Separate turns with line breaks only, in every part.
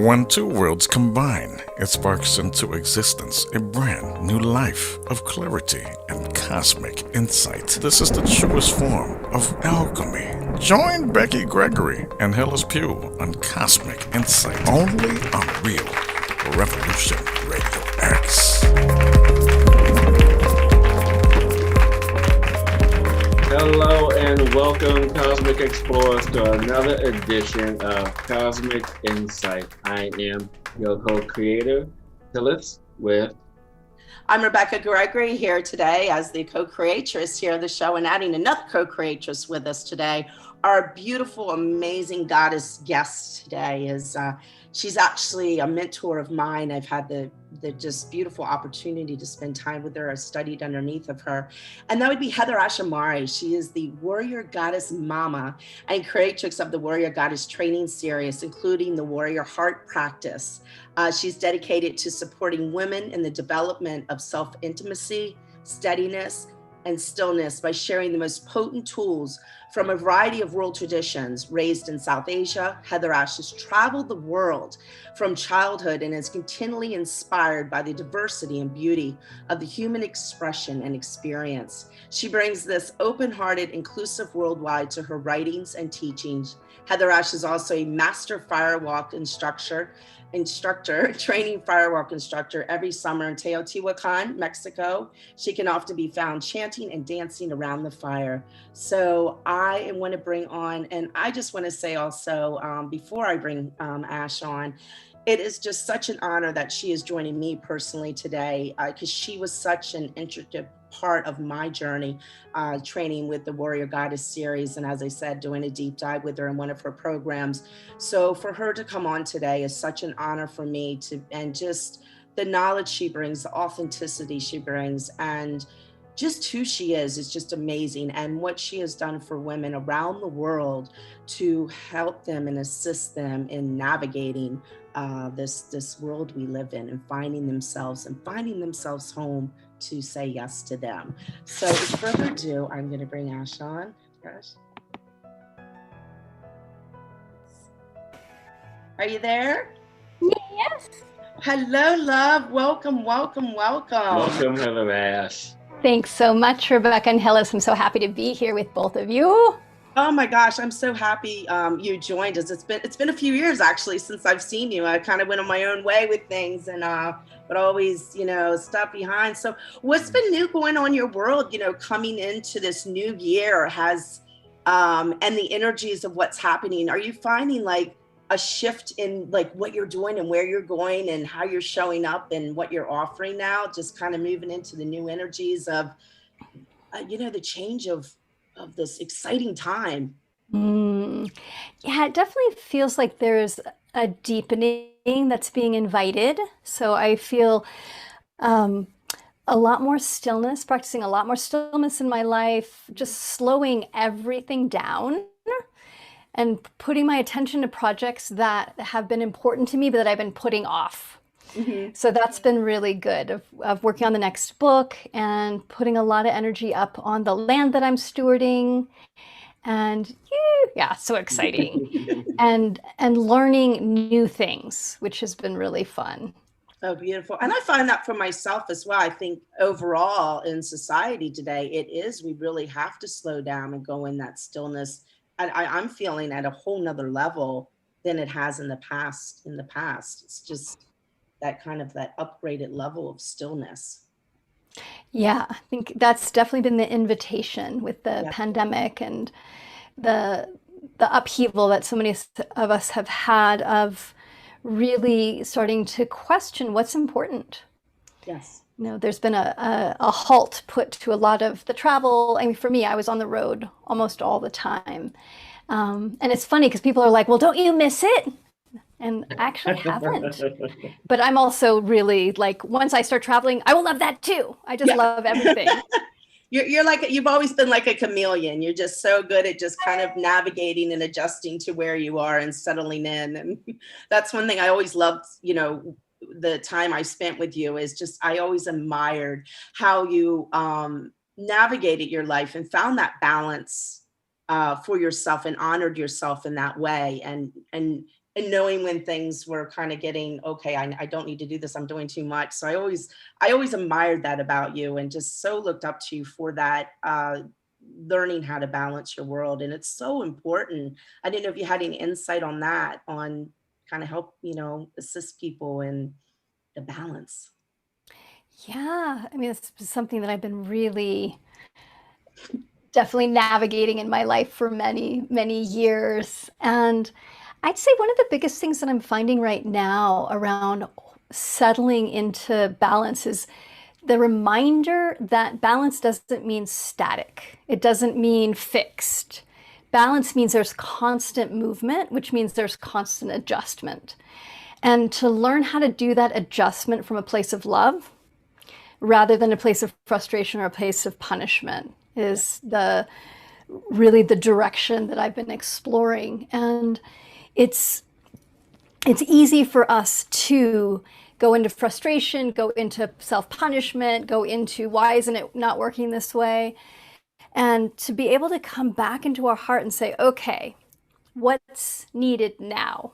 When two worlds combine, it sparks into existence a brand new life of clarity and cosmic insight. This is the truest form of alchemy. Join Becky Gregory and Hillis Pugh on Cosmic Insight, only on Real Revolution Radio X.
Hello and welcome, Cosmic Explorers, to another edition of Cosmic Insight. I am your co-creator, Hillis, with...
I'm Rebecka Gregory, here today as the co-creatress here of the show, and adding another co-creatress with us today. Our beautiful, amazing goddess guest today is, she's actually a mentor of mine. I've had the just beautiful opportunity to spend time with her. I studied underneath of her. And that would be Heatherash Amara. She is the Warrior Goddess Mama and creatrix of the Warrior Goddess Training Series, including the Warrior Heart Practice. She's dedicated to supporting women in the development of self-intimacy, steadiness, and stillness by sharing the most potent tools from a variety of world traditions. Raised in South Asia, Heatherash has traveled the world from childhood and is continually inspired by the diversity and beauty of the human expression and experience. She brings this open-hearted, inclusive worldwide to her writings and teachings. Heatherash is also a master firewalk instructor, training firewalk instructor every summer in Teotihuacan, Mexico. She can often be found chanting and dancing around the fire. So I want to bring on, and I just want to say also, before I bring Ash on, it is just such an honor that she is joining me personally today, because she was such an intricate part of my journey, training with the Warrior Goddess series. And as I said, doing a deep dive with her in one of her programs. So for her to come on today is such an honor for me and just the knowledge she brings, the authenticity she brings, and just who she is just amazing. And what she has done for women around the world to help them and assist them in navigating this world we live in and finding themselves home to say yes to them. So without further ado, I'm going to bring Ash on. Ash. Are you there?
Yes.
Hello, love. Welcome, welcome, welcome.
Welcome, Heatherash.
Thanks so much, Rebecka and Hillis. I'm so happy to be here with both of you.
Oh my gosh, I'm so happy you joined us. It's been a few years actually since I've seen you. I kind of went on my own way with things and but always, stuff behind. So what's been new going on in your world, coming into this new year has and the energies of what's happening? Are you finding like a shift in like what you're doing and where you're going and how you're showing up and what you're offering now, just kind of moving into the new energies of the change of this exciting time?
Yeah, it definitely feels like there's a deepening that's being invited. So I feel a lot more stillness, practicing a lot more stillness in my life, just slowing everything down and putting my attention to projects that have been important to me, but that I've been putting off. Mm-hmm. So that's been really good of working on the next book and putting a lot of energy up on the land that I'm stewarding, and yeah, so exciting. and learning new things, which has been really fun.
Oh, beautiful. And I find that for myself as well. I think overall in society today, we really have to slow down and go in that stillness. And I'm feeling at a whole nother level than it has in the past. It's just that upgraded level of stillness.
Yeah, I think that's definitely been the invitation with the pandemic and the upheaval that so many of us have had of really starting to question what's important.
Yes.
There's been a halt put to a lot of the travel. I mean, for me, I was on the road almost all the time. And it's funny because people are like, well, don't you miss it? And I actually haven't. But I'm also really like, once I start traveling, I will love that too. I just love everything.
You're like, you've always been like a chameleon. You're just so good at just kind of navigating and adjusting to where you are and settling in. And that's one thing I always loved, the time I spent with you is just, I always admired how you navigated your life and found that balance for yourself and honored yourself in that way, and knowing when things were kind of getting, okay, I don't need to do this, I'm doing too much. So I always admired that about you, and just so looked up to you for that, learning how to balance your world. And it's so important. I didn't know if you had any insight on that, on kind of help, assist people in the balance.
Yeah, I mean, it's something that I've been really definitely navigating in my life for many, many years. And I'd say one of the biggest things that I'm finding right now around settling into balance is the reminder that balance doesn't mean static. It doesn't mean fixed. Balance means there's constant movement, which means there's constant adjustment. And to learn how to do that adjustment from a place of love rather than a place of frustration or a place of punishment is really the direction that I've been exploring. And it's easy for us to go into frustration, go into self-punishment, go into why isn't it not working this way? And to be able to come back into our heart and say, okay, what's needed now?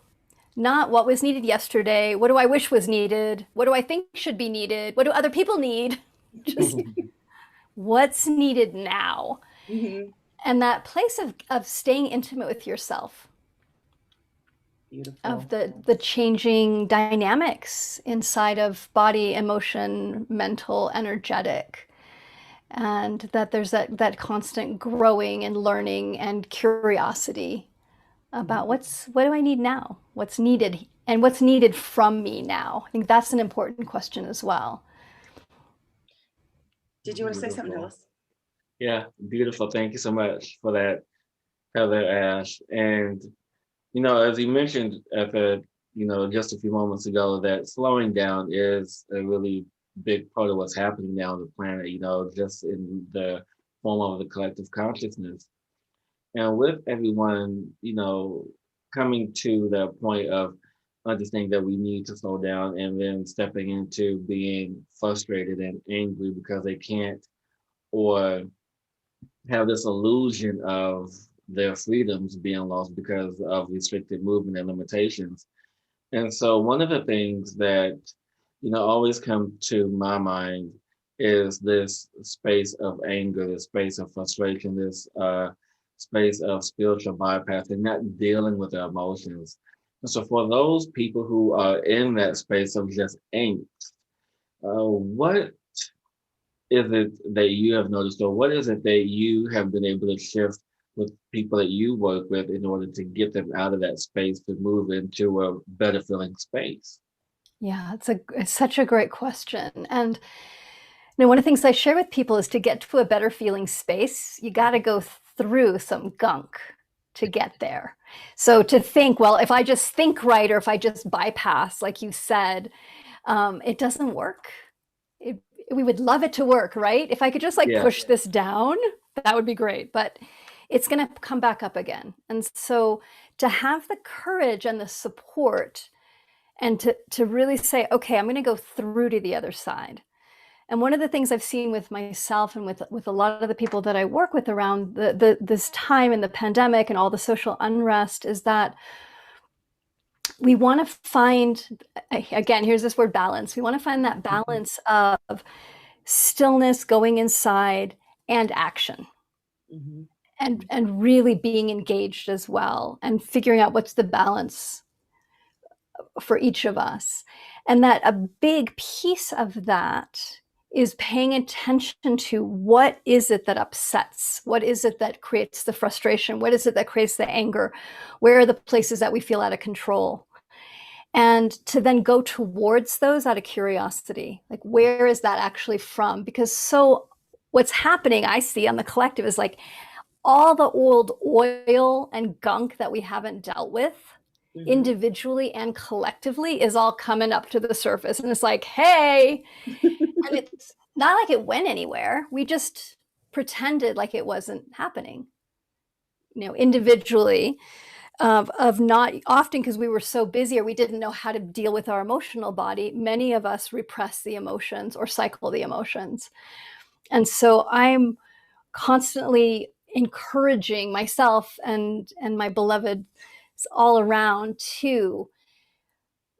Not what was needed yesterday. What do I wish was needed? What do I think should be needed? What do other people need? Just what's needed now?
Mm-hmm.
And that place of staying intimate with yourself,
Beautiful.
of the changing dynamics inside of body, emotion, mental, energetic, and that there's that constant growing and learning and curiosity about what do I need now? What's needed, and what's needed from me now? I think that's an important question as well.
Did you want to say something,
Beautiful.
Hillis?
Yeah, beautiful. Thank you so much for that, Heather Ash. And, as you mentioned at just a few moments ago, that slowing down is a really big part of what's happening now on the planet, just in the form of the collective consciousness. And with everyone, coming to the point of understanding that we need to slow down, and then stepping into being frustrated and angry because they can't, or have this illusion of their freedoms being lost because of restricted movement and limitations. And so one of the things that, always come to my mind is this space of anger, this space of frustration, this space of spiritual bypass, and not dealing with their emotions. And so for those people who are in that space of just angst, what is it that you have noticed, or what is it that you have been able to shift with people that you work with in order to get them out of that space to move into a better feeling space?
Yeah, it's such a great question. And one of the things I share with people is to get to a better feeling space, you got to go through some gunk to get there. So to think, well, if I just think right, or if I just bypass, like you said, it doesn't work. We would love it to work, right? If I could just
Yeah.
push this down, that would be great. But it's going to come back up again. And so to have the courage and the support, and to really say, okay, I'm going to go through to the other side. And one of the things I've seen with myself and with a lot of the people that I work with around this time in the pandemic and all the social unrest is that we want to find, again, here's this word balance. We want to find that balance of stillness, going inside, and action.
Mm-hmm.
And really being engaged as well, and figuring out what's the balance for each of us. And that a big piece of that is paying attention to what is it that upsets? What is it that creates the frustration? What is it that creates the anger? Where are the places that we feel out of control? And to then go towards those out of curiosity. Like, where is that actually from? Because so what's happening, I see on the collective, is like all the old oil and gunk that we haven't dealt with individually and collectively is all coming up to the surface. And it's like, hey, and it's not like it went anywhere. We just pretended like it wasn't happening, individually, of not often, because we were so busy or we didn't know how to deal with our emotional body. Many of us repress the emotions or cycle the emotions. And so I'm constantly encouraging myself and my beloved all around to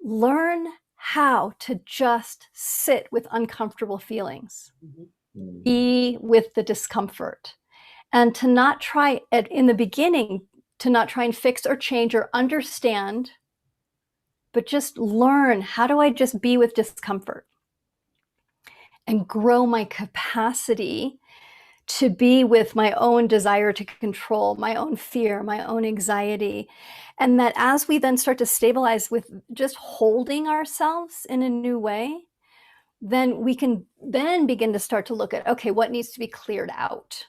learn how to just sit with uncomfortable feelings,
Mm.
be with the discomfort, and to not try in the beginning, to not try and fix or change or understand, but just learn, how do I just be with discomfort and grow my capacity to be with my own desire to control, my own fear, my own anxiety. And that as we then start to stabilize with just holding ourselves in a new way, then we can then begin to start to look at, okay, what needs to be cleared out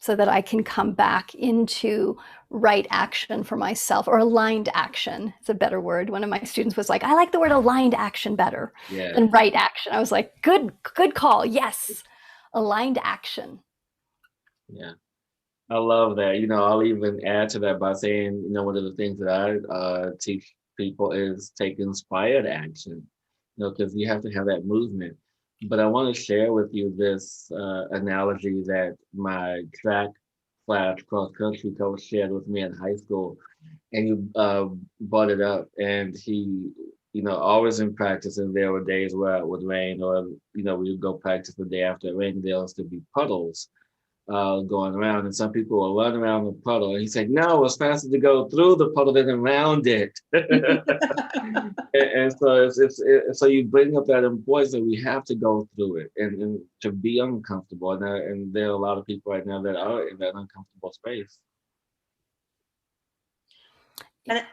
so that I can come back into right action for myself, or aligned action. It's a better word. One of my students was like, I like the word aligned action better than right action. I was like, good call. Yes. Aligned action.
Yeah. I love that. I'll even add to that by saying, one of the things that I teach people is take inspired action, because you have to have that movement. But I want to share with you this analogy that my track/cross country coach shared with me in high school, and you brought it up. And he, always in practice, and there were days where it would rain, or we would go practice the day after it rained. There used to be puddles going around, and some people will run around the puddle. And he said, no, it's faster to go through the puddle than around it. and so so you bring up that importance that we have to go through it and to be uncomfortable. And there are a lot of people right now that are in that uncomfortable space.
And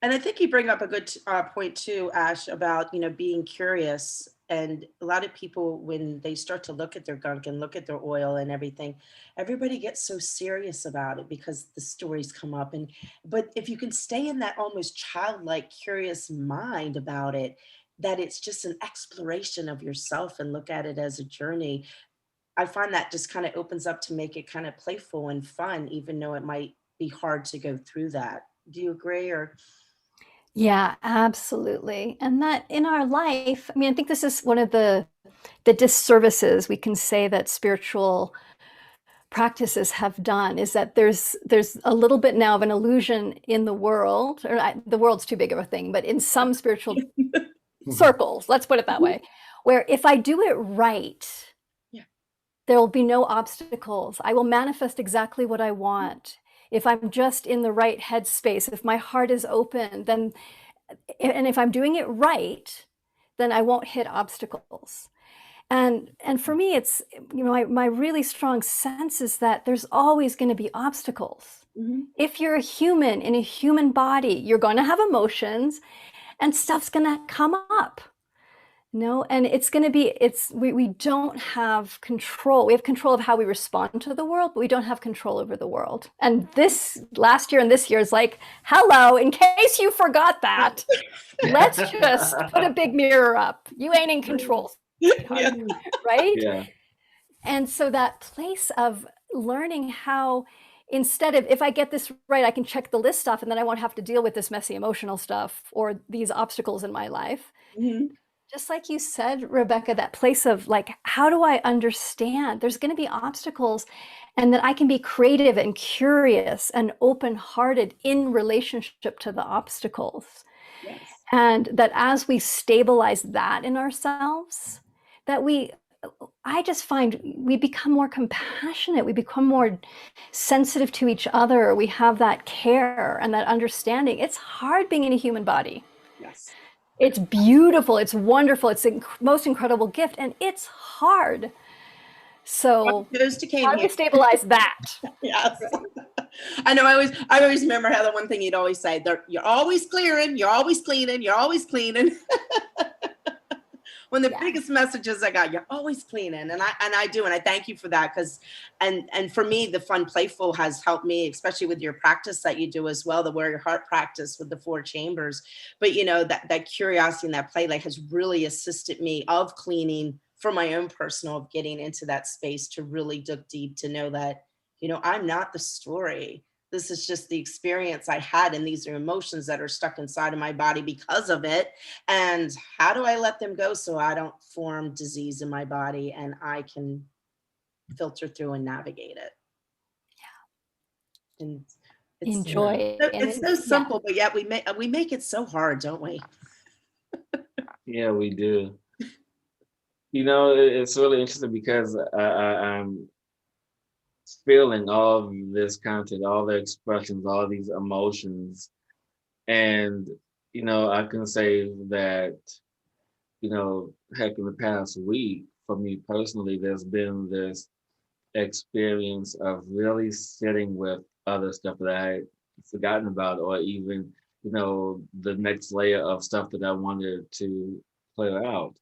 I think you bring up a good point too, Ash, about, being curious. And a lot of people, when they start to look at their gunk and look at their oil and everything, everybody gets so serious about it because the stories come up. But if you can stay in that almost childlike, curious mind about it, that it's just an exploration of yourself and look at it as a journey, I find that just kind of opens up to make it kind of playful and fun, even though it might be hard to go through that. Do you agree? Or
Yeah, absolutely. And that in our life, I mean, I think this is one of the disservices we can say that spiritual practices have done, is that there's a little bit now of an illusion in the world, or the world's too big of a thing, but in some spiritual circles, let's put it that way, where if I do it right, there will be no obstacles. I will manifest exactly what I want. If I'm just in the right headspace, if my heart is open, then, and if I'm doing it right, then I won't hit obstacles. And for me, it's, my really strong sense is that there's always going to be obstacles. If you're a human in a human body, you're going to have emotions and stuff's going to come up. And it's going to be, we don't have control. We have control of how we respond to the world, but we don't have control over the world. And this last year and this year is like, hello, in case you forgot that, let's just put a big mirror up. You ain't in control, right?
Yeah.
And so that place of learning how, instead of, if I get this right, I can check the list off and then I won't have to deal with this messy emotional stuff or these obstacles in my life. Just like you said, Rebecca, that place of like, how do I understand there's going to be obstacles, and that I can be creative and curious and open-hearted in relationship to the obstacles.
yes.
And that as we stabilize that in ourselves, that I just find we become more compassionate, we become more sensitive to each other, we have that care and that understanding. It's hard being in a human body.
Yes.
It's beautiful, it's wonderful, it's the most incredible gift, and it's hard. So how do we stabilize that?
Yes. I know. I always remember how the one thing you'd always say, you're always clearing, you're always cleaning, you're always cleaning. One of the biggest messages I got, you're always cleaning. And I do. And I thank you for that. Because, and for me, the fun playful has helped me, especially with your practice that you do as well, the Warrior Heart practice with the 4 chambers. But, that curiosity and that play has really assisted me of cleaning for my own personal, of getting into that space to really dig deep, to know that, I'm not the story. This is just the experience I had, and these are emotions that are stuck inside of my body because of it. And how do I let them go so I don't form disease in my body and I can filter through and navigate it. And
Enjoy. And
it's so simple, but yet we make it so hard, don't we?
Yeah, we do. You know, it's really interesting because I'm feeling all of this content, all the expressions, all these emotions. And, you know, I can say that, you know, heck, in the past week, for me personally, there's been this experience of really sitting with other stuff that I had forgotten about, or even, you know, the next layer of stuff that I wanted to clear out.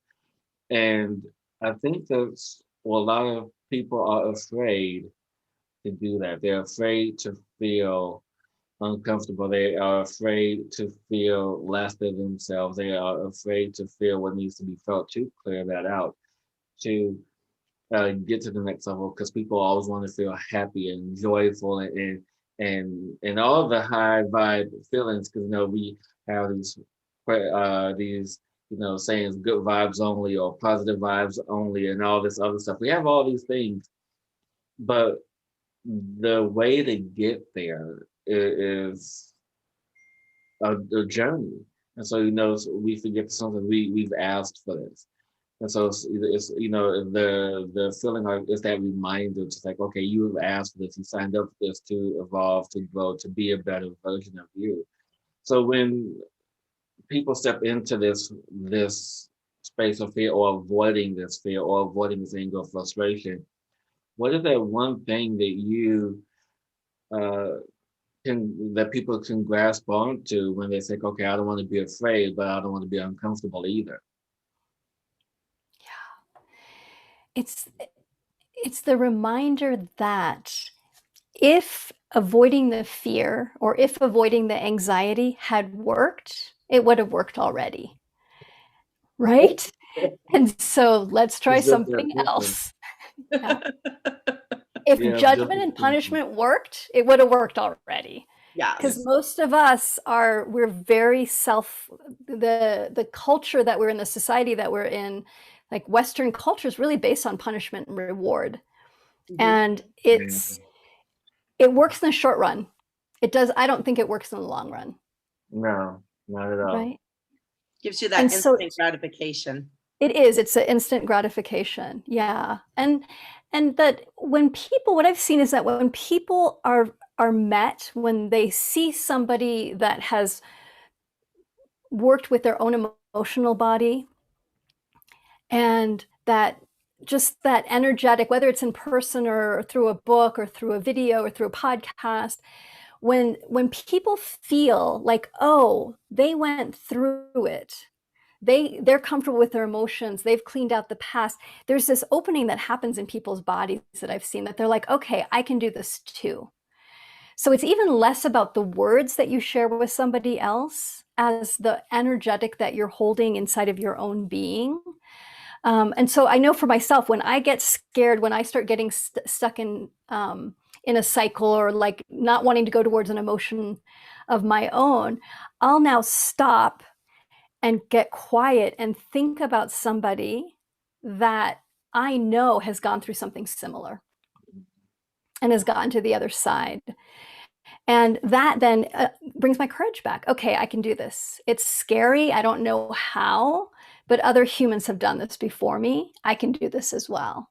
And I think that's well, a lot of people are afraid to do that. They're afraid to feel uncomfortable. They are afraid to feel less than themselves. They are afraid to feel what needs to be felt to clear that out, to get to the next level, because people always want to feel happy and joyful and all the high vibe feelings. Because you know we have these you know sayings, good vibes only or positive vibes only, and all this other stuff. We have all these things, but the way to get there is a journey. And so, you know, we forget something. We've asked for this, and so it's you know the feeling like it's that reminder. It's like, okay, you have asked for this. You signed up for this to evolve, to grow, to be a better version of you. So when people step into this space of fear, or avoiding this fear, or avoiding this anger or frustration, what is that one thing that you uh, that people can grasp onto when they think, okay, I don't want to be afraid, but I don't want to be uncomfortable either?
it's it's the reminder that if avoiding the fear or if avoiding the anxiety had worked, it would have worked already. Right? And so let's try
It's just that
something
simple.
else. Yeah. If
Yeah, just
judgment
that
and
simple.
punishment worked, it would have worked already. Because
Yes.
most of us we're very the culture that we're in, the society that we're in, like Western culture, is really based on punishment and reward. And
Yeah.
it works in the short run. It does. I don't think it works in the long run.
No, not at all.
Right.
Gives you that
And so
instant gratification.
it's an instant gratification. Yeah. And that when people, what I've seen is that when people are met, when they see somebody that has worked with their own emotional body, and that just that energetic, whether it's in person or through a book or through a video or through a podcast, when people feel like, oh, they went through it, they're comfortable with their emotions, they've cleaned out the past, there's this opening that happens in people's bodies that I've seen, that they're like, okay, I can do this too. So it's even less about the words that you share with somebody else as the energetic that you're holding inside of your own being. And so I know for myself, when I get scared, when I start getting stuck in a cycle, or like not wanting to go towards an emotion of my own, I'll now stop and get quiet and think about somebody that I know has gone through something similar and has gotten to the other side. And that then brings my courage back. Okay, I can do this. It's scary. I don't know how, but other humans have done this before me. I can do this as well.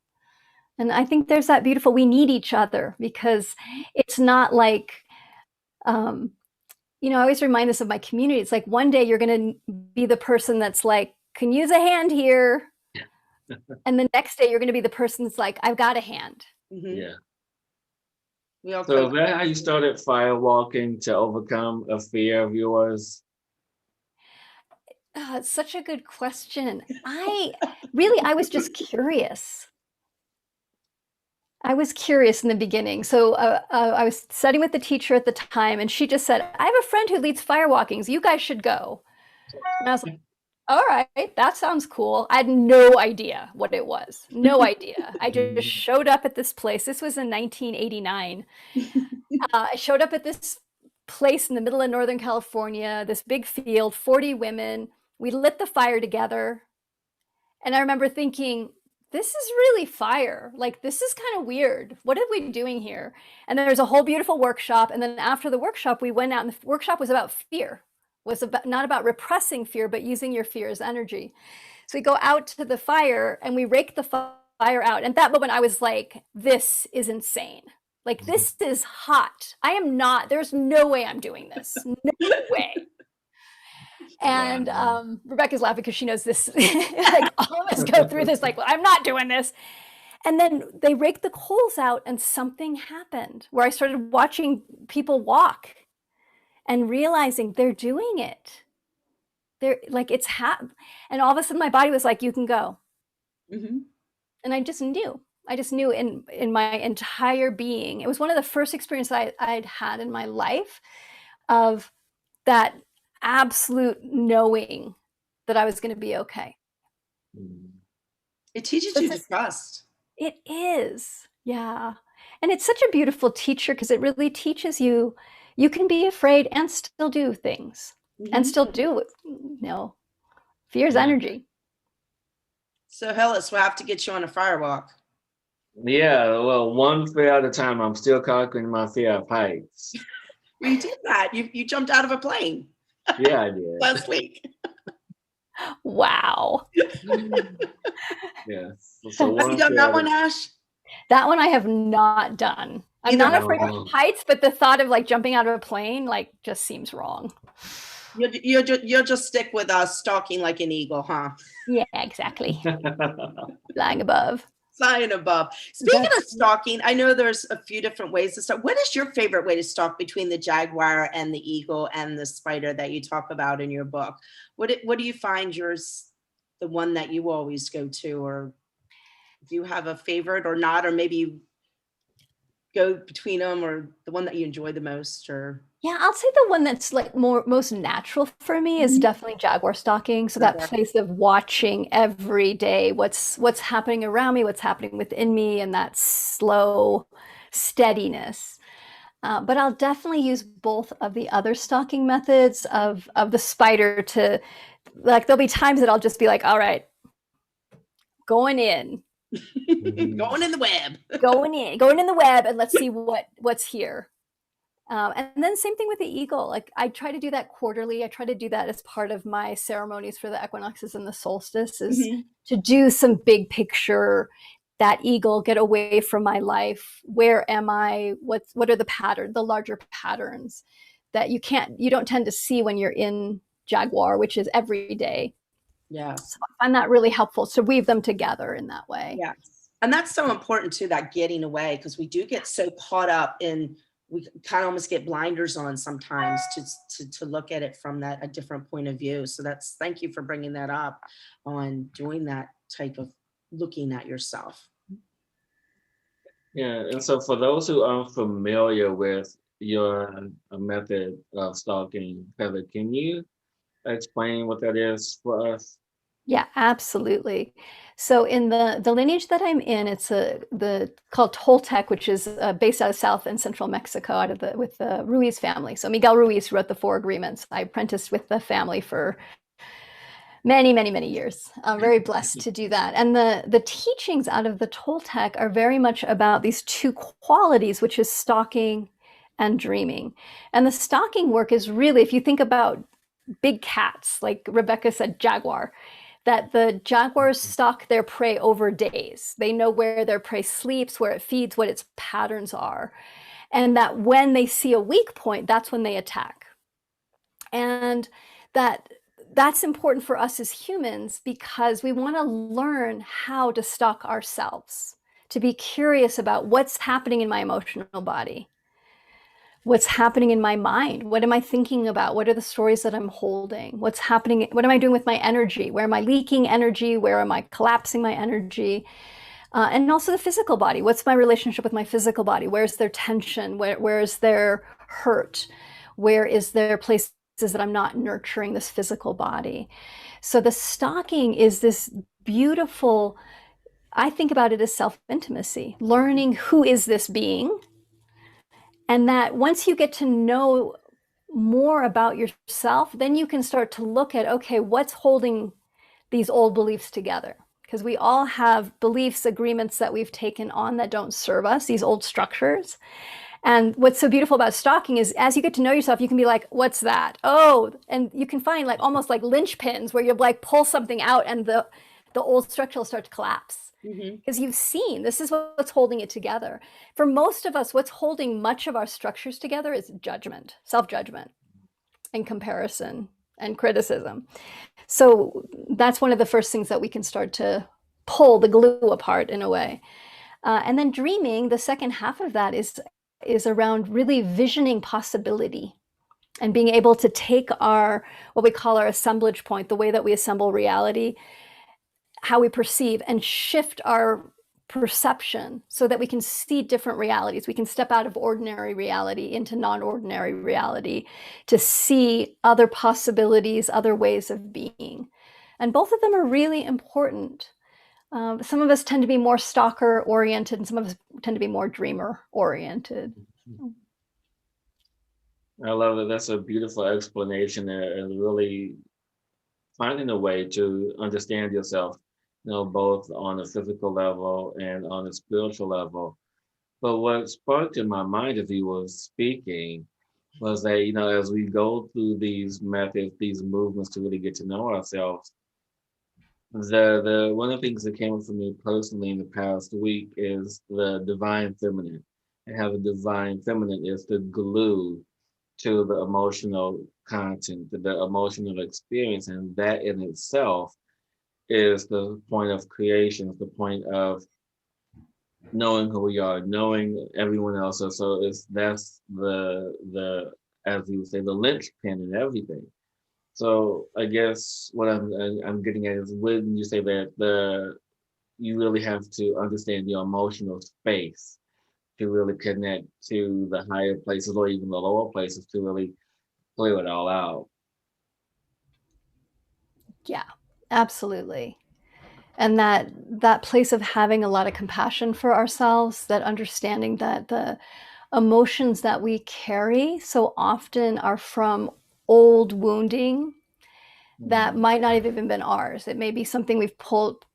And I think there's that beautiful, we need each other, because it's not like, you know, I always remind this of my community. It's like one day you're going to be the person that's like, can use a hand here. And the next day you're going to be the person that's like, I've got a hand.
Yeah.
We all
So is that how you started firewalking, to overcome a fear of yours?
It's such a good question. I was just curious. I was curious in the beginning. So I was studying with the teacher at the time, and she just said, I have a friend who leads firewalkings. You guys should go. And I was like, all right, that sounds cool. I had no idea what it was. No idea. I just showed up at this place. This was in 1989. I showed up at this place in the middle of Northern California, this big field, 40 women. We lit the fire together. And I remember thinking, this is really fire. Like, this is kind of weird. What are we doing here? And there's a whole beautiful workshop. And then after the workshop, we went out, and the workshop was about fear, was about, not about repressing fear, but using your fear as energy. So we go out to the fire and we rake the fire out. And at that moment, I was like, this is insane. Like, this is hot. I am not, there's no way I'm doing this. No way. And Rebecca's laughing because she knows this. Like, all of us go through this, like, well, I'm not doing this. And then they raked the coals out and something happened where I started watching people walk and realizing they're doing it. They're like, it's and all of a sudden my body was like, you can go.
Mm-hmm.
And I just knew in my entire being. It was one of the first experiences I'd had in my life of that absolute knowing that I was going to be okay.
It teaches you to trust.
It is. Yeah. And it's such a beautiful teacher because it really teaches you can be afraid and still do things and still do, fear's energy.
So Hillis, we'll have to get you on a fire walk.
Yeah, well, one fear at a time. I'm still conquering my fear of heights.
You did that. You jumped out of a plane.
Yeah, I did.
Last week.
Wow.
Yeah. So
have you done that one, Ash?
That one I have not done. I'm not afraid of heights, but the thought of like jumping out of a plane just seems wrong.
You'll just stick with stalking like an eagle, huh?
Yeah, exactly. Flying above.
Flying above. Speaking of stalking, I know there's a few different ways to stalk. What is your favorite way to stalk between the jaguar and the eagle and the spider that you talk about in your book? What do you find yours, the one that you always go to, or do you have a favorite or not, or maybe you go between them, or the one that you enjoy the most? Or
yeah, I'll say the one that's like most natural for me is definitely jaguar stalking. So that place of watching every day what's happening around me, what's happening within me, and that slow steadiness. But I'll definitely use both of the other stalking methods of the spider to, like, there'll be times that I'll just be like, all right, going in.
Going in the web.
Going in the web, and let's see what's here. And then same thing with the eagle. Like, I try to do that quarterly. I try to do that as part of my ceremonies for the equinoxes and the solstices, to do some big picture, that eagle, get away from my life. Where am I? What are the larger patterns that you don't tend to see when you're in jaguar, which is every day.
Yeah.
So I find that really helpful to weave them together in that way.
Yeah. And that's so important too, that getting away, because we do get so caught up in, we kind of almost get blinders on sometimes to look at it from a different point of view. So thank you for bringing that up on doing that type of looking at yourself.
Yeah, and so for those who aren't familiar with your method of stalking, Heather, can you explain what that is for us?
Yeah, absolutely. So in the lineage that I'm in, it's called Toltec, which is based out of South and Central Mexico, with the Ruiz family. So Miguel Ruiz wrote the Four Agreements. I apprenticed with the family for many, many, many years. I'm very blessed to do that. And the teachings out of the Toltec are very much about these two qualities, which is stalking and dreaming. And the stalking work is really, if you think about big cats, like Rebecka said, jaguar, that the jaguars stalk their prey over days. They know where their prey sleeps, where it feeds, what its patterns are. And that when they see a weak point, that's when they attack. And that's important for us as humans, because we want to learn how to stalk ourselves, to be curious about what's happening in my emotional body. What's happening in my mind? What am I thinking about? What are the stories that I'm holding? What's happening? What am I doing with my energy? Where am I leaking energy? Where am I collapsing my energy? And also the physical body. What's my relationship with my physical body? Where's there tension? Where is there hurt? Where is there places that I'm not nurturing this physical body? So the stalking is this beautiful, I think about it as self-intimacy, learning who is this being. And that once you get to know more about yourself, then you can start to look at, okay, what's holding these old beliefs together? because we all have beliefs, agreements that we've taken on that don't serve us, these old structures. And what's so beautiful about stalking is as you get to know yourself, you can be like, what's that? Oh, and you can find like almost like linchpins where you like pull something out and the old structure will start to collapse. Because you've seen this is what's holding it together. For most of us, what's holding much of our structures together is judgment, self-judgment, and comparison and criticism. So that's one of the first things that we can start to pull the glue apart in a way. And then dreaming, the second half of that is around really visioning possibility and being able to take our, what we call our assemblage point, the way that we assemble reality, how we perceive, and shift our perception so that we can see different realities. We can step out of ordinary reality into non-ordinary reality to see other possibilities, other ways of being. And both of them are really important. Some of us tend to be more stalker oriented and some of us tend to be more dreamer oriented.
I love it. That's a beautiful explanation and really finding a way to understand yourself, both on a physical level and on a spiritual level. But what sparked in my mind as he was speaking was that, as we go through these methods, these movements to really get to know ourselves, the one of the things that came up for me personally in the past week is the divine feminine, and how the divine feminine is the glue to the emotional content, to the emotional experience, and that in itself is the point of creation, the point of knowing who we are, knowing everyone else. So that's the as you would say, the linchpin in everything. So I guess what I'm getting at is, when you say that you really have to understand your emotional space to really connect to the higher places or even the lower places to really clear it all out.
Yeah, absolutely. And that place of having a lot of compassion for ourselves, that understanding that the emotions that we carry so often are from old wounding that might not have even been ours. It may be something we've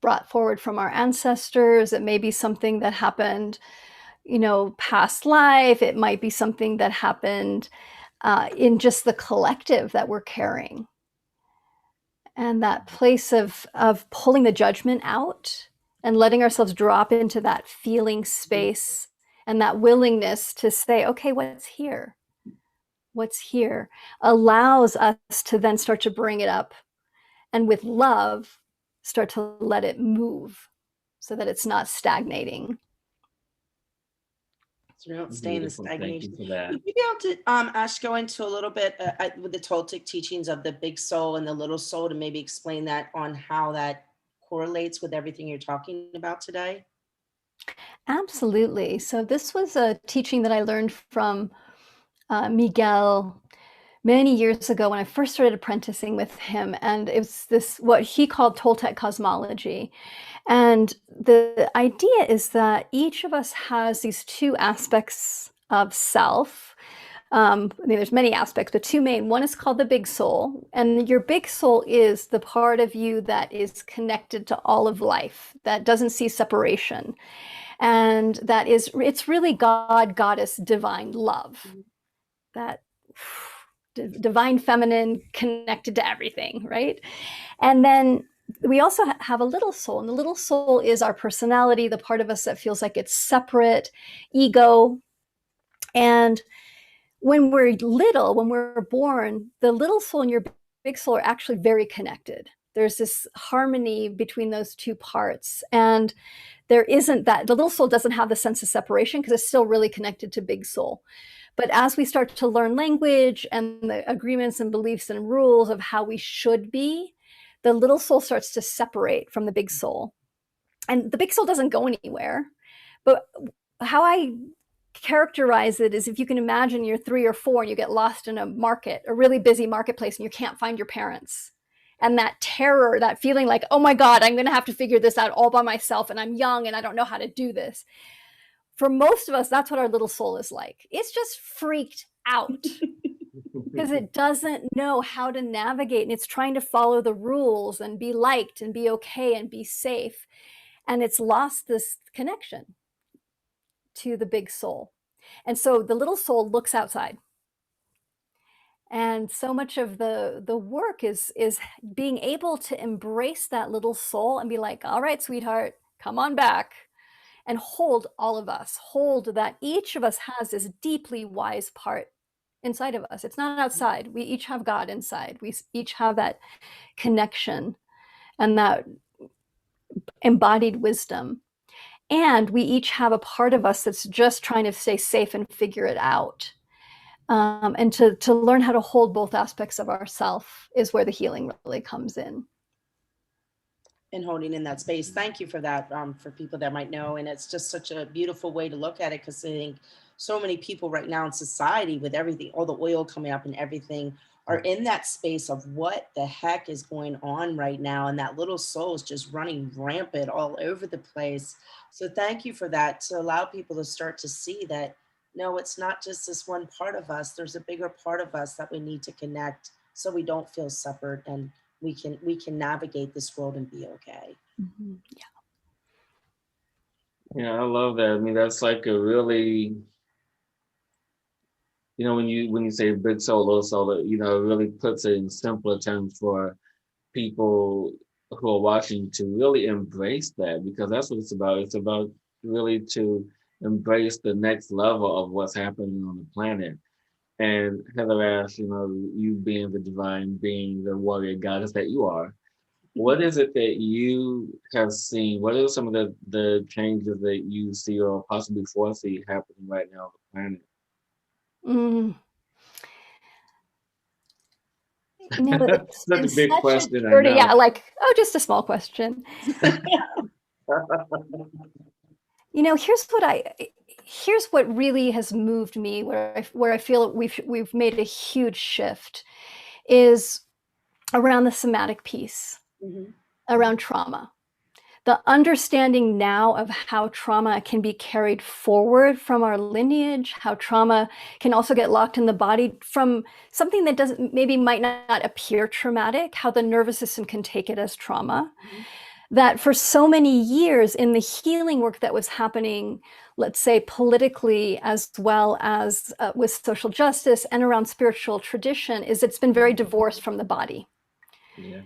brought forward from our ancestors. It may be something that happened, past life. It might be something that happened in just the collective that we're carrying. And that place of pulling the judgment out and letting ourselves drop into that feeling space and that willingness to say, okay, what's here? What's here? Allows us to then start to bring it up and with love, start to let it move so that it's not stagnating.
So we don't stay in the
Beautiful. Thank you
stagnation.
for that.
Would you be able to, Ash, go into a little bit with the Toltec teachings of the big soul and the little soul to maybe explain that on how that correlates with everything you're talking about today?
Absolutely. So this was a teaching that I learned from Miguel many years ago when I first started apprenticing with him. And it was this, what he called Toltec cosmology. And the idea is that each of us has these two aspects of self. I mean, there's many aspects, but two main. One is called the big soul. And your big soul is the part of you that is connected to all of life, that doesn't see separation. And it's really God, goddess, divine love. That divine feminine connected to everything, right? And then we also have a little soul, and the little soul is our personality, the part of us that feels like it's separate, ego. And when we're little, when we're born, the little soul and your big soul are actually very connected. There's this harmony between those two parts. And there isn't that, the little soul doesn't have the sense of separation because it's still really connected to big soul. But as we start to learn language and the agreements and beliefs and rules of how we should be, the little soul starts to separate from the big soul. And the big soul doesn't go anywhere. But how I characterize it is, if you can imagine you're 3 or 4 and you get lost in a market, a really busy marketplace, and you can't find your parents. And that terror, that feeling like, oh my God, I'm going to have to figure this out all by myself, and I'm young and I don't know how to do this. For most of us, that's what our little soul is like. It's just freaked out. because it doesn't know how to navigate, and it's trying to follow the rules and be liked and be okay and be safe. And it's lost this connection to the big soul. And so the little soul looks outside. And so much of the work is being able to embrace that little soul and be like, all right, sweetheart, come on back, and hold all of us, hold that each of us has this deeply wise part inside of us. It's not outside. We each have God inside. We each have that connection and that embodied wisdom. And we each have a part of us that's just trying to stay safe and figure it out. And to learn how to hold both aspects of ourself is where the healing really comes in.
And holding in that space. Thank you for that, for people that might know. And it's just such a beautiful way to look at it, because I think so many people right now in society, with everything, all the oil coming up and everything, are in that space of what the heck is going on right now. And that little soul is just running rampant all over the place. So thank you for that, to allow people to start to see that, no, it's not just this one part of us. There's a bigger part of us that we need to connect, so we don't feel separate, and we can navigate this world and be okay.
Mm-hmm.
Yeah, I love that. I mean, that's like a really, when you say big soul, little soul, it really puts it in simpler terms for people who are watching to really embrace that, because that's what it's about. It's about really to embrace the next level of what's happening on the planet. And Heatherash, you being the divine being, the warrior goddess that you are, what is it that you have seen? What are some of the changes that you see or possibly foresee happening right now on the planet?
Mm. It's
Such
been
a big
such a
question, I
journey. Yeah,
know.
like, oh, just a small question. Here's what really has moved me, where I feel we've made a huge shift, is around the somatic piece,
Mhm.
around trauma. The understanding now of how trauma can be carried forward from our lineage, how trauma can also get locked in the body from something that might not appear traumatic, how the nervous system can take it as trauma.
Mhm.
That for so many years in the healing work that was happening, let's say politically, as well as with social justice and around spiritual tradition, is it's been very divorced from the body.
Yeah.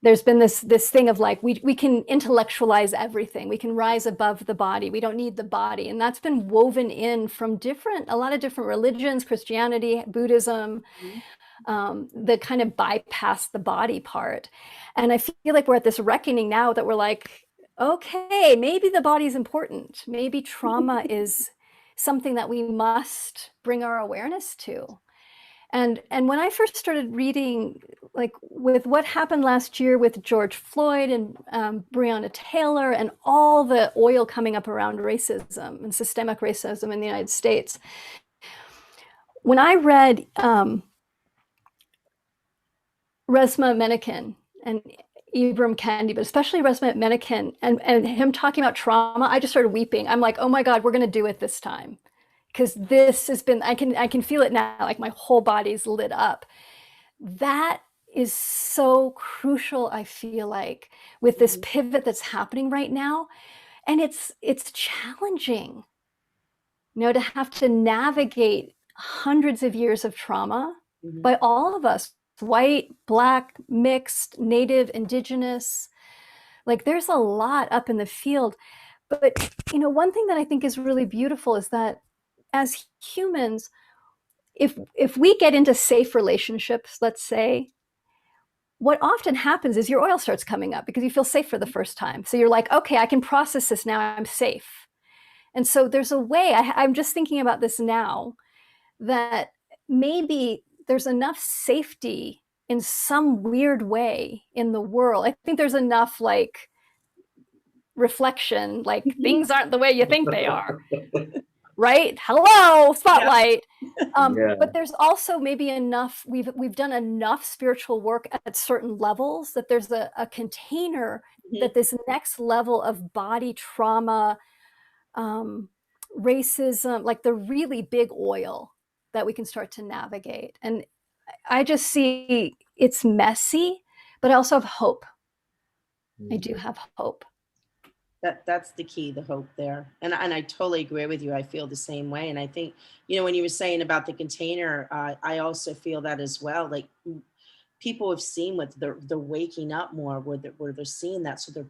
There's been this thing of like, we can intellectualize everything. We can rise above the body. We don't need the body. And that's been woven in from a lot of different religions, Christianity, Buddhism, that kind of bypass the body part. And I feel like we're at this reckoning now that we're like, okay, maybe the body's important. Maybe trauma is something that we must bring our awareness to. And when I first started reading, like with what happened last year with George Floyd and Breonna Taylor and all the oil coming up around racism and systemic racism in the United States, when I read Resmaa Menakem and Ibram Kendi, but especially Resmaa Menakem and him talking about trauma, I just started weeping. I'm like, oh my God, we're going to do it this time. Because this has been, I can feel it now, like my whole body's lit up. That is so crucial, I feel like, with this pivot that's happening right now. And it's challenging, to have to navigate hundreds of years of trauma by all of us, white, Black, mixed, Native, Indigenous. Like there's a lot up in the field. But, one thing that I think is really beautiful is that as humans, if we get into safe relationships, let's say, what often happens is your oil starts coming up because you feel safe for the first time. So you're like, okay, I can process this now, I'm safe. And so there's a way, I'm just thinking about this now, that maybe there's enough safety in some weird way in the world. I think there's enough like reflection, like things aren't the way you think they are. Right? Hello, spotlight.
Yeah.
But there's also maybe enough, we've done enough spiritual work at certain levels that there's a container that this next level of body trauma, racism, like the really big oil that we can start to navigate. And I just see it's messy, but I also have hope. I do have hope.
That's the key, the hope there. And I totally agree with you. I feel the same way. And I think, when you were saying about the container, I also feel that as well. Like people have seen what they're waking up more, where they're seeing that. So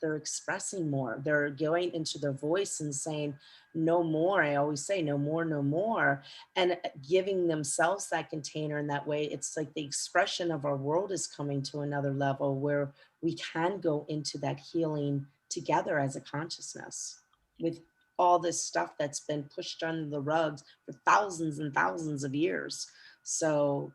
they're expressing more. They're going into their voice and saying, no more. I always say no more, no more. And giving themselves that container in that way, it's like the expression of our world is coming to another level where we can go into that healing together as a consciousness with all this stuff that's been pushed under the rugs for thousands and thousands of years. So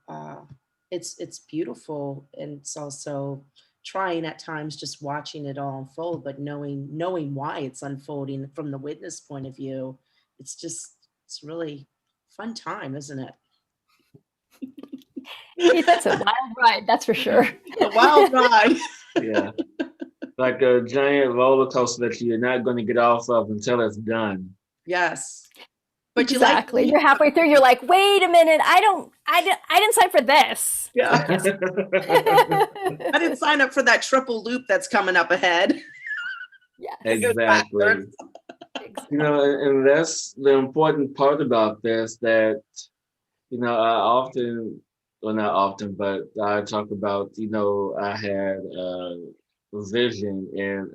it's beautiful, and it's also trying at times just watching it all unfold, but knowing why it's unfolding from the witness point of view. It's really fun time, isn't it?
It's a wild ride, that's for sure.
A wild ride.
Yeah. Like a giant roller coaster that you're not going to get off of until it's done.
Yes. But
exactly. You're halfway through, you're like, wait a minute, I didn't sign for this.
Yeah. I didn't sign up for that triple loop that's coming up ahead.
Yes.
Exactly. And that's the important part about this, that, I often, well, not often, but I talk about, I had a vision in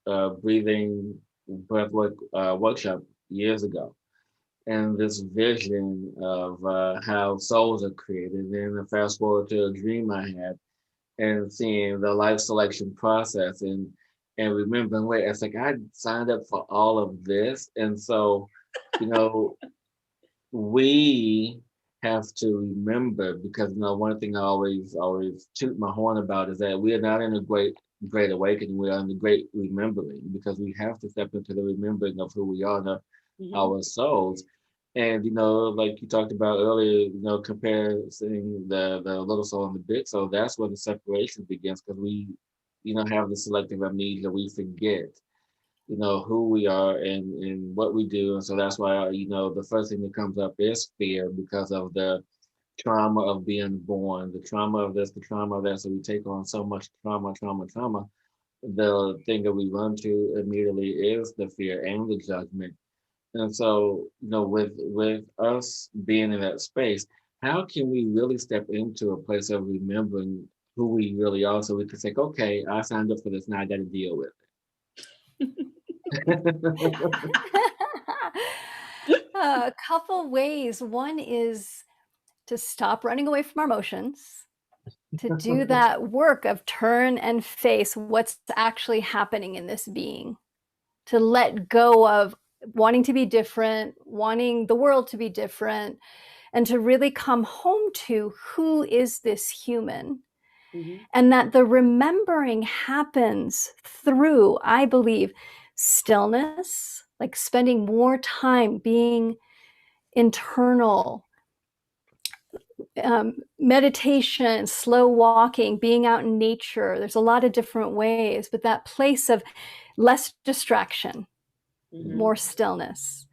a breathing breathwork workshop years ago. And this vision of how souls are created. And then fast forward to a dream I had and seeing the life selection process and remembering, wait, it's like I signed up for all of this. And so, we have to remember, because one thing I always toot my horn about is that we are not in a great awakening, we are in the great remembering, because we have to step into the remembering of who we are, our souls. And like you talked about earlier, comparing the little soul and the big soul, that's where the separation begins, because we have the selective amnesia. We forget who we are and what we do. And so that's why the first thing that comes up is fear, because of the trauma of being born, the trauma of this, the trauma of that. So we take on so much trauma. The thing that we run to immediately is the fear and the judgment. And so, with us being in that space, how can we really step into a place of remembering who we really are, so we can say, okay, I signed up for this, now I got to deal with it.
A couple ways. One is to stop running away from our emotions, to do that work of turn and face what's actually happening in this being, to let go of wanting to be different, wanting the world to be different, and to really come home to who is this human. And that the remembering happens through, I believe, stillness, like spending more time being internal, meditation, slow walking, being out in nature. There's a lot of different ways, but that place of less distraction, more stillness.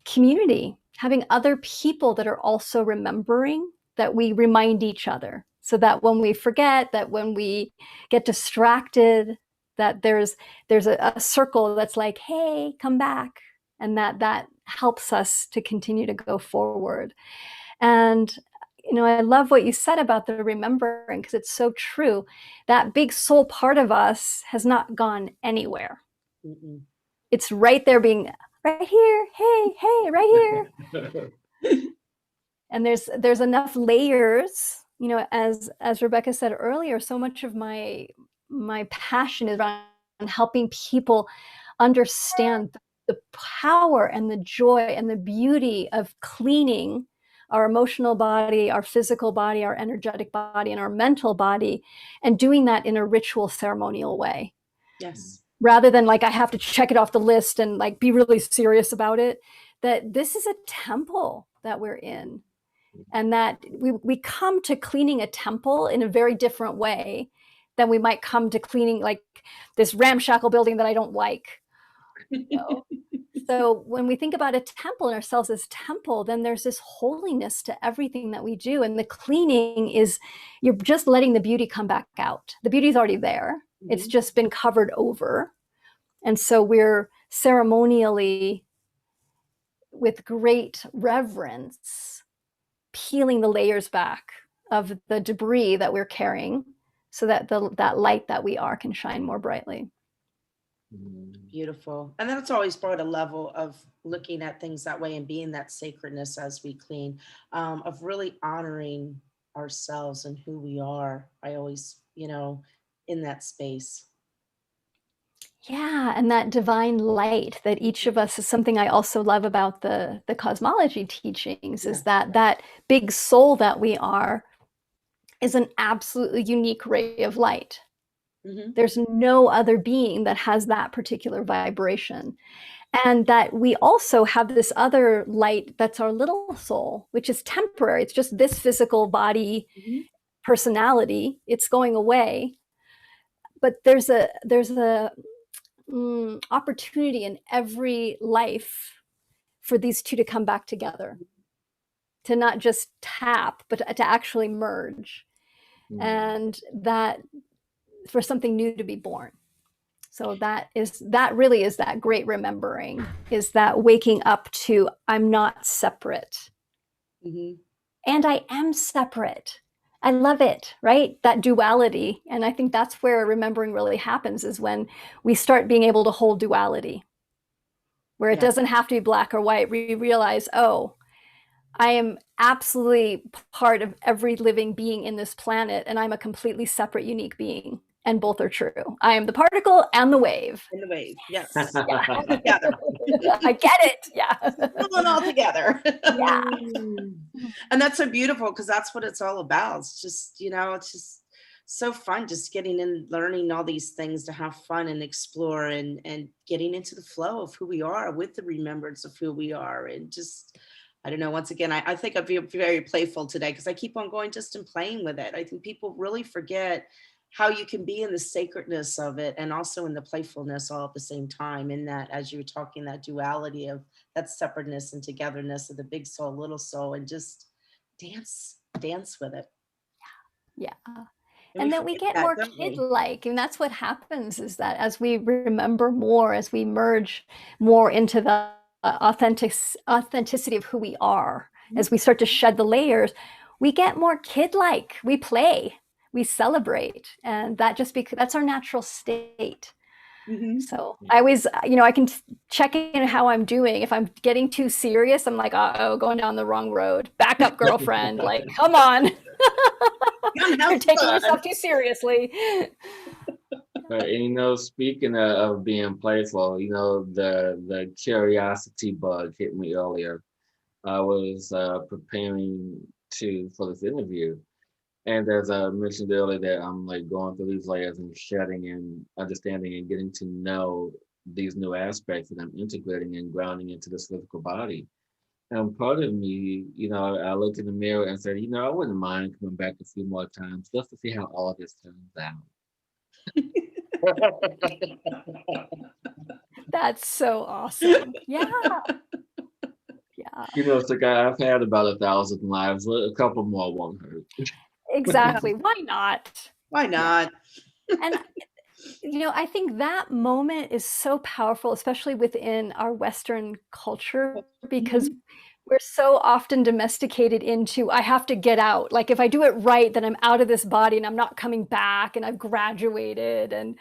Community, having other people that are also remembering, that we remind each other, so that when we forget, that when we get distracted, that there's a circle that's like, hey, come back. And that helps us to continue to go forward. And I love what you said about the remembering, because it's so true. That big soul part of us has not gone anywhere. It's right there, being right here, hey, right here. And there's enough layers, as Rebecka said earlier, so much of my passion is around helping people understand the power and the joy and the beauty of cleaning our emotional body, our physical body, our energetic body, and our mental body, and doing that in a ritual, ceremonial way.
Yes.
Rather than like, I have to check it off the list and like be really serious about it, that this is a temple that we're in. And that we come to cleaning a temple in a very different way than we might come to cleaning like this ramshackle building that I don't like. So when we think about a temple and ourselves as temple, then there's this holiness to everything that we do. And the cleaning is, you're just letting the beauty come back out. The beauty's already there. It's just been covered over. And so we're ceremonially, with great reverence, peeling the layers back of the debris that we're carrying so that that light that we are can shine more brightly.
Beautiful. And that's always brought a level of looking at things that way and being that sacredness as we clean, of really honoring ourselves and who we are. I always, in that space.
Yeah, and that divine light that each of us is something I also love about the cosmology teachings is that big soul that we are is an absolutely unique ray of light. There's no other being that has that particular vibration. And that we also have this other light that's our little soul, which is temporary. It's just this physical body personality. It's going away. But there's a opportunity in every life for these two to come back together, to not just tap, but to actually merge, and that for something new to be born. So that really is that great remembering, is that waking up to, I'm not separate. And I am separate. I love it, right? That duality. And I think that's where remembering really happens, is when we start being able to hold duality, where it doesn't have to be black or white. We realize, oh, I am absolutely part of every living being in this planet, and I'm a completely separate, unique being. And both are true. I am the particle and the wave.
And the wave, yes.
Yeah.
All together.
I get it. Yeah.
Pulling all together.
Yeah.
And that's so beautiful, because that's what it's all about. It's just, it's just so fun, just getting in, learning all these things to have fun and explore, and getting into the flow of who we are with the remembrance of who we are. And just, I don't know, once again, I think I'll be very playful today, because I keep on going just and playing with it. I think people really forget how you can be in the sacredness of it and also in the playfulness all at the same time, in that, as you were talking, that duality of that separateness and togetherness of the big soul, little soul, and just dance with it.
Yeah. And then we get more kid-like, and that's what happens, is that as we remember more, as we merge more into the authenticity of who we are, as we start to shed the layers, we get more kid-like. We play, we celebrate, and that just because that's our natural state. So I always, I can check in how I'm doing. If I'm getting too serious, I'm like, uh-oh, going down the wrong road. Back up, girlfriend. Like, come on. You're taking yourself too seriously.
And speaking of being playful, the curiosity bug hit me earlier. I was preparing for this interview. And as I mentioned earlier, that I'm like going through these layers and shedding and understanding and getting to know these new aspects that I'm integrating and grounding into this physical body. And part of me, I looked in the mirror and said, I wouldn't mind coming back a few more times just to see how all this turns out.
That's so awesome. Yeah. Yeah.
It's like I've had about 1,000 lives. A couple more won't hurt.
Exactly. Why not?
Why not?
And I think that moment is so powerful, especially within our Western culture, because we're so often domesticated into, I have to get out. Like, if I do it right, then I'm out of this body and I'm not coming back, and I've graduated. And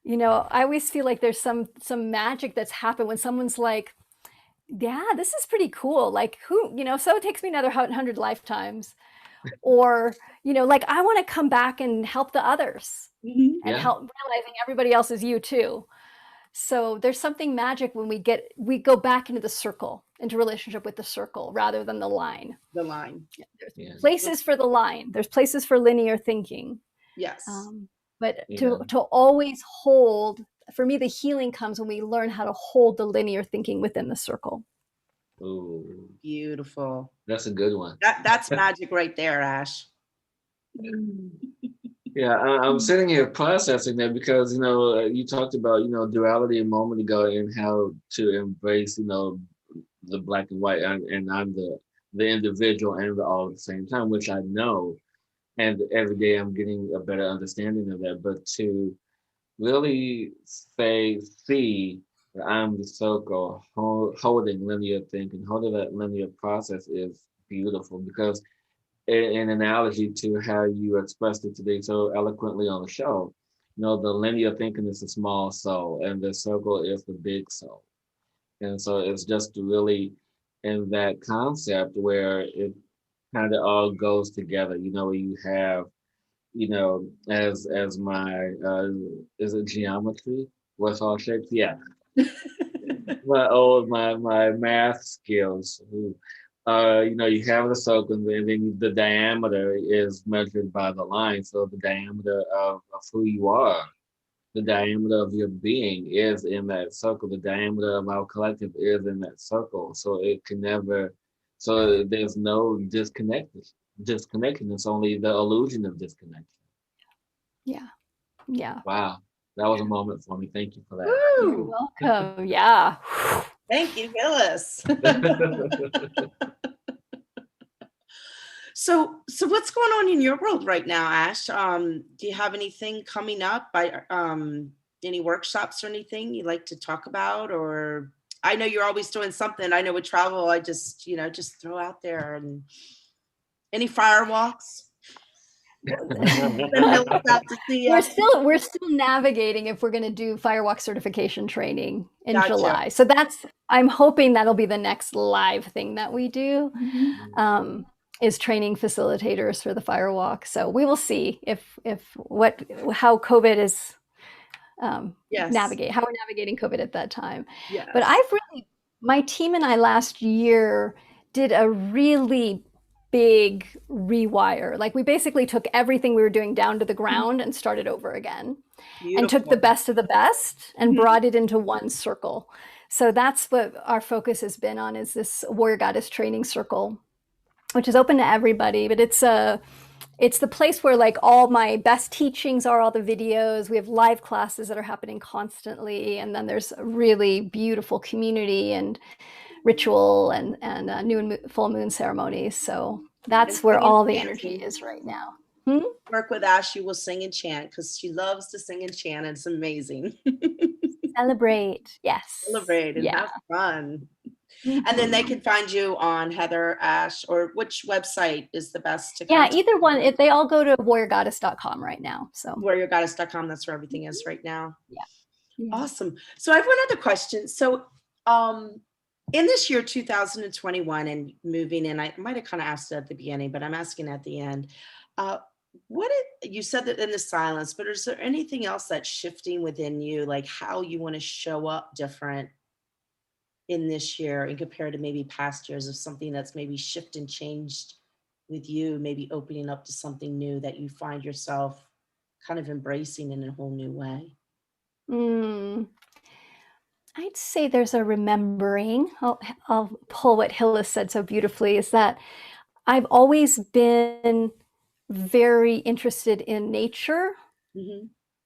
I always feel like there's some magic that's happened when someone's like, yeah, this is pretty cool. Like, so it takes me another 100 lifetimes. Or, like, I want to come back and help the others and help, realizing everybody else is you too. So there's something magic when we go back into the circle, into relationship with the circle rather than the line.
The line.
There's places for the line. There's places for linear thinking.
Yes.
But to always hold, for me, the healing comes when we learn how to hold the linear thinking within the circle.
Ooh,
beautiful.
That's a good one.
That's magic right there, Ash.
Yeah, I'm sitting here processing that because you talked about duality a moment ago and how to embrace the black and white, and I'm the individual and the all at the same time, which I know, and every day I'm getting a better understanding of that. But to really see that I'm the circle holding linear thinking, holding that linear process is beautiful because an analogy to how you expressed it today so eloquently on the show. The linear thinking is the small soul, and the circle is the big soul. And so it's just really in that concept where it kind of all goes together. Where you have, as my is it geometry? What's all shapes? Yeah, my math skills. You have the circle, and then the diameter is measured by the line. So the diameter of who you are, the diameter of your being is in that circle. The diameter of our collective is in that circle. So it can never. So there's no disconnect. Disconnection. It's only the illusion of disconnection.
Yeah. Yeah.
Wow, that was a moment for me. Thank you for
You're
Woo!
welcome. Yeah.
Thank you, Hillis.
that.
So what's going on in your world right now, Ash? Do you have anything coming up? Any workshops or anything you'd like to talk about? Or I know you're always doing something. I know with travel, I just just throw out there. And any fire walks? Send Hillis out to see
We're
ya.
still navigating if we're going to do Firewalk certification training in
Gotcha.
July. So I'm hoping that'll be the next live thing that we do. Is training facilitators for the Firewalk. So we will see how COVID is
Yes.
how we're navigating COVID at that time.
Yes.
But my team and I last year did a really big rewire. Like we basically took everything we were doing down to the ground and started over again.
Beautiful.
And took the best of the best and brought it into one circle. So that's what our focus has been on, is this Warrior Goddess training circle, which is open to everybody, but it's the place where like all my best teachings are, all the videos. We have live classes that are happening constantly, and then there's a really beautiful community and ritual and new and full moon ceremonies. So that's where all the energy is right now.
Work with Ash, you will sing and chant because she loves to sing and chant. And it's amazing.
Celebrate, yes.
Celebrate and have fun. And then they can find you on Heatherash, or which website is the best to contact?
Either one. They all go to warriorgoddess.com right now. So
warriorgoddess.com, that's where everything is right now.
Yeah.
Awesome. So I have one other question. So in this year 2021 and moving in, I might have kind of asked it at the beginning, but I'm asking at the end. You said that in the silence, but is there anything else that's shifting within you, like how you want to show up different in this year and compared to maybe past years, of something that's maybe shifted and changed with you, maybe opening up to something new that you find yourself kind of embracing in a whole new way?
I'd say there's a remembering. I'll pull what Hillis said so beautifully, is that I've always been very interested in nature,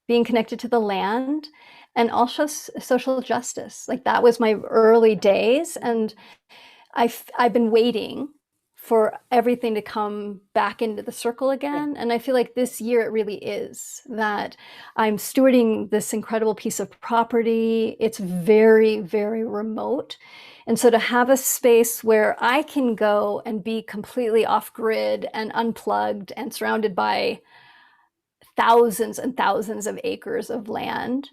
being connected to the land, and also social justice. Like that was my early days, and I've been waiting for everything to come back into the circle again. And I feel like this year it really is, that I'm stewarding this incredible piece of property. It's very, very remote. And so to have a space where I can go and be completely off grid and unplugged and surrounded by thousands and thousands of acres of land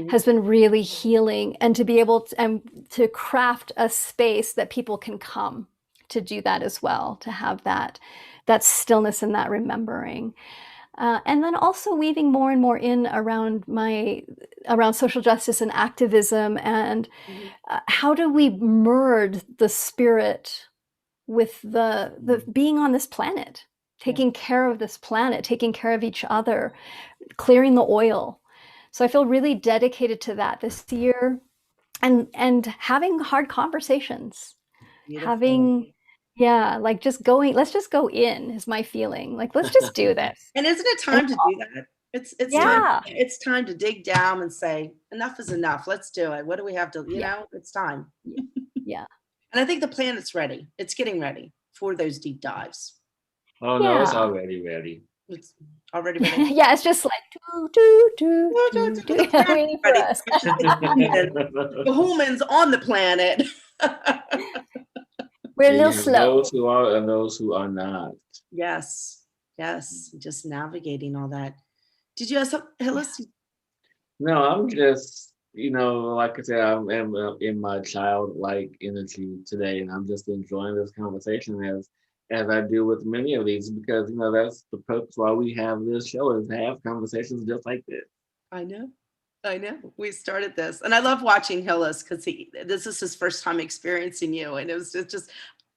has been really healing. And to be able to craft a space that people can come to do that as well, to have that stillness and that remembering. And then also weaving more and more in around social justice and activism, and how do we merge the spirit with the being on this planet, taking care of this planet, taking care of each other, clearing the oil. So I feel really dedicated to that this year, and having hard conversations,
Beautiful.
having Yeah, like just going, let's just go in is my feeling. Like, let's just do this.
And isn't it
And
time to do that?
yeah,
It's time to dig down and say, enough is enough. Let's do it. What do we have to,
yeah,
it's time.
yeah, yeah,
And I think the planet's ready. It's getting ready for those deep dives.
Oh no, it's
yeah.
already ready.
It's already ready.
Yeah, it's just like waiting for
Ready.
us.
The humans on the planet.
We're a
You
little
have
slow.
those who are and those who are not.
Yes. Just navigating all that. Did you have something, Hillis?
No, I'm just, like I said, I'm in my childlike energy today, and I'm just enjoying this conversation as I do with many of these, because that's the purpose why we have this show, is to have conversations just like this.
I know. We started this, and I love watching Hillis because this is his first time experiencing you, and it was just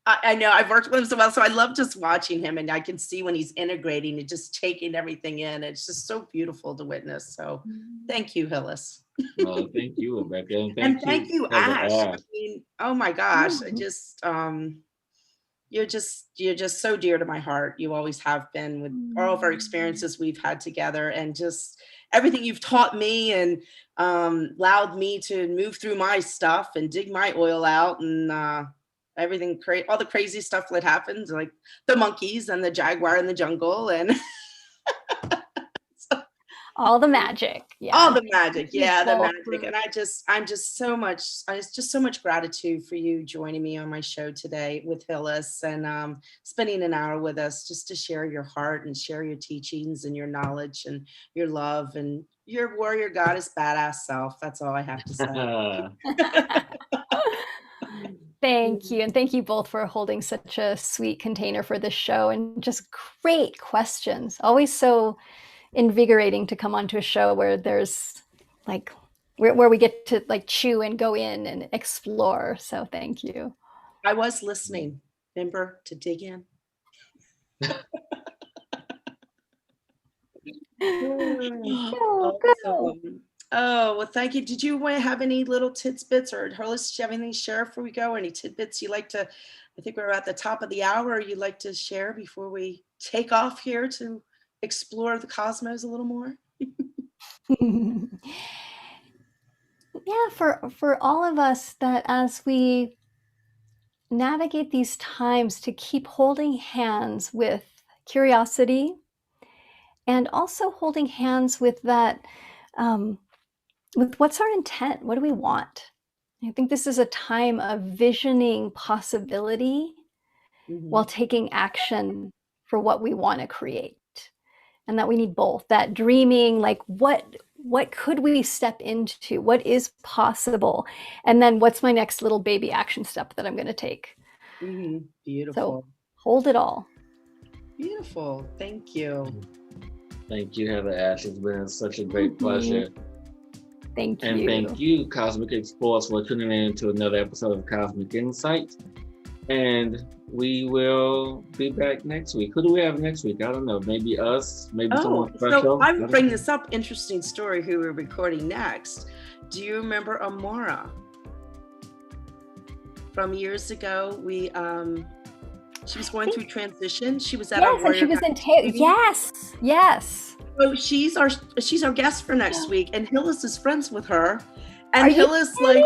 I know I've worked with him so well, so I love just watching him, and I can see when he's integrating and just taking everything in. It's just so beautiful to witness. So, thank you, Hillis.
Well, thank you, Rebecca,
And thank you, Ash. I mean, oh my gosh, I
Mhm.
just you're just so dear to my heart. You always have been, with all of our experiences we've had together, and just everything you've taught me, and allowed me to move through my stuff and dig my oil out, and everything all the crazy stuff that happens, like the monkeys and the jaguar in the jungle, and
All the magic. Yeah.
all the magic. Yeah, the
Beautiful.
magic. And I'm just so much, it's just so much gratitude for you joining me on my show today with Hillis, and spending an hour with us just to share your heart and share your teachings and your knowledge and your love and your warrior goddess badass self. That's all I have to say.
Thank you. And thank you both for holding such a sweet container for this show, and just great questions. Always so invigorating to come onto a show where there's like where we get to like chew and go in and explore. So thank you.
I was listening, remember, to dig in. Awesome. Oh, well, thank you. Did you want to have any little tidbits, or Hillis, do you have anything to share before we go? Any tidbits you like to, I think we're at the top of the hour, you'd like to share before we take off here to explore the cosmos a little more?
Yeah, for all of us, that as we navigate these times, to keep holding hands with curiosity, and also holding hands with that, with what's our intent? What do we want? I think this is a time of visioning possibility while taking action for what we want to create. And that we need both, that dreaming, like what could we step into? What is possible? And then what's my next little baby action step that I'm going to take?
Beautiful.
So hold it all.
Beautiful. Thank you.
Thank you, Heather Ash. It's been such a great pleasure.
Thank you.
And thank you, Cosmic Explorers, for tuning in to another episode of Cosmic Insight. And we will be back next week. Who do we have next week? I don't know. Maybe us, maybe someone special.
So I would bring this up, interesting story, who we're recording next. Do you remember Amara? From years ago, she was going through transition. She was at our
Yes, and she was in yes.
So she's our guest for next week, and Hillis is friends with her. And
Are you
Hillis
kidding?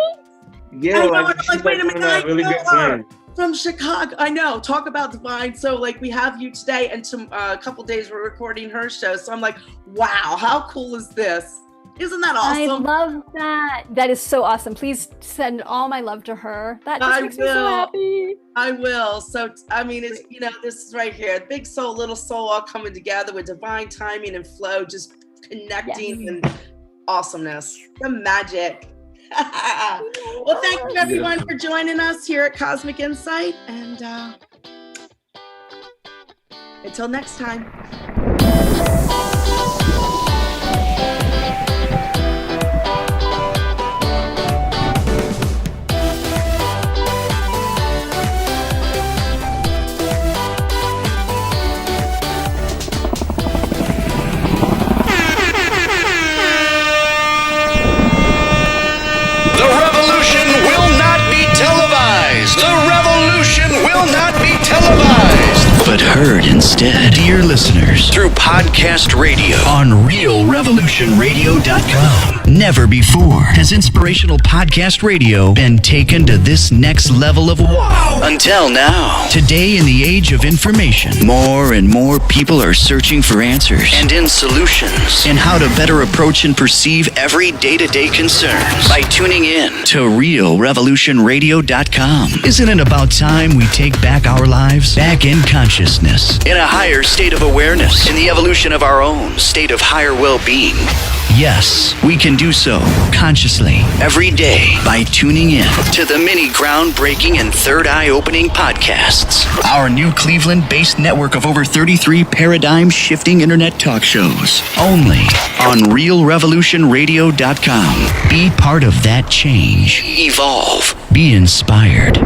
Yeah,
like wait a minute, I
really
know
good
her.
friend.
From Chicago. I know. Talk about divine. So like we have you today, and a couple days we're recording her show. So I'm like, wow, how cool is this? Isn't that awesome?
I love that. That is so awesome. Please send all my love to her. That just makes me so happy.
I will. So I mean, it's this is right here, big soul, little soul, all coming together with divine timing and flow, just connecting and awesomeness, the magic. Well, thank you everyone for joining us here at Cosmic Insight, and until next time.
The revolution will not be televised. The revolution will not be televised. heard instead. Dear listeners, through podcast radio on realrevolutionradio.com. Never before has inspirational podcast radio been taken to this next level of wow. Until now. Today, in the age of information, more and more people are searching for answers and in solutions and how to better approach and perceive every day-to-day concerns by tuning in to realrevolutionradio.com. Isn't it about time we take back our lives, back in consciousness, in a higher state of awareness, in the evolution of our own state of higher well-being? Yes, we can do so consciously every day by tuning in to the many groundbreaking and third eye-opening podcasts. Our new Cleveland-based network of over 33 paradigm-shifting internet talk shows. Only on realrevolutionradio.com. Be part of that change. Evolve. Be inspired.